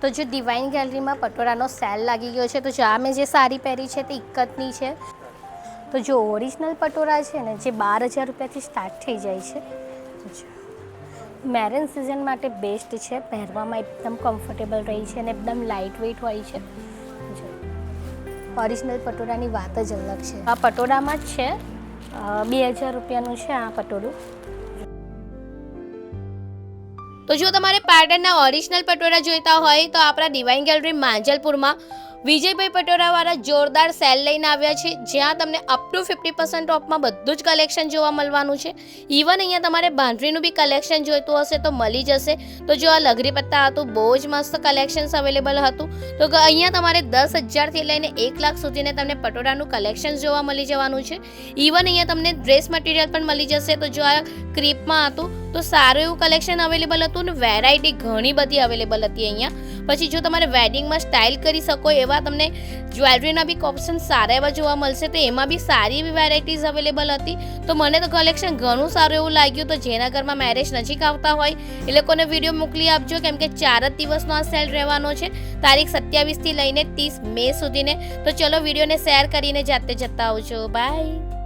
તો જો ડિવાઇન ગેલેરીમાં પટોળાનો સેલ લાગી ગયો છે. તો જો આ મેં જે સાડી પહેરી છે તે ઇક્કતની છે. તો જો ઓરિજિનલ પટોળા છે ને જે 12,000 રૂપિયાથી સ્ટાર્ટ થઈ જાય છે. મેરેજ સિઝન માટે બેસ્ટ છે, પહેરવામાં એકદમ કમ્ફર્ટેબલ રહી છે અને એકદમ લાઇટ વેઇટ હોય છે. ઓરિજિનલ પટોળાની વાત જ અલગ છે. આ પટોળામાં જ છે, 2,000 રૂપિયાનું છે આ પટોળું. તો જો તમારે પાટણના ઓરિજિનલ પટોળા જોઈતા હોય તો આપણા ડિવાઇન ગેલેરી માંજલપુરમાં વિજયભાઈ પટોળાવાળા જોરદાર સેલ લઈને આવ્યા છે, જ્યાં તમને અપ ટુ 50% ઓફમાં બધું જ કલેક્શન જોવા મળવાનું છે. ઇવન અહીંયા તમારે બાંધણીનું બી કલેક્શન જોઈતું હશે તો મળી જશે. તો જો આ લગરી પત્તા હતું, બહુ જ મસ્ત કલેક્શન્સ અવેલેબલ હતું. તો અહીંયા તમારે 10,000થી લઈને 1,00,000 સુધીને તમને પટોળાનું કલેક્શન જોવા મળી જવાનું છે. ઇવન અહીંયા તમને ડ્રેસ મટીરિયલ પણ મળી જશે. તો જો આ ક્રીપમાં હતું તો સારું એવું કલેક્શન અવેલેબલ હતું અને વેરાયટી ઘણી બધી અવેલેબલ હતી અહીંયા. પછી જો તમારે વેડિંગમાં સ્ટાઇલ કરી શકો એવા તમને જ્વેલરીના બી ઓપ્શન સારા એવા જોવા મળશે. તો એમાં બી સારી એવી વેરાયટીઝ અવેલેબલ હતી. તો મને તો કલેક્શન ઘણું સારું એવું લાગ્યું. તો જેના ઘરમાં મેરેજ નજીક આવતા હોય એ લોકોને વિડીયો મોકલી આપજો, કેમ કે 4 જ દિવસનો આ સેલ રહેવાનો છે, તારીખ 27થી લઈને 30 મે સુધીને. તો ચલો વિડીયોને શેર કરીને જાતે જતા આવજો. બાય.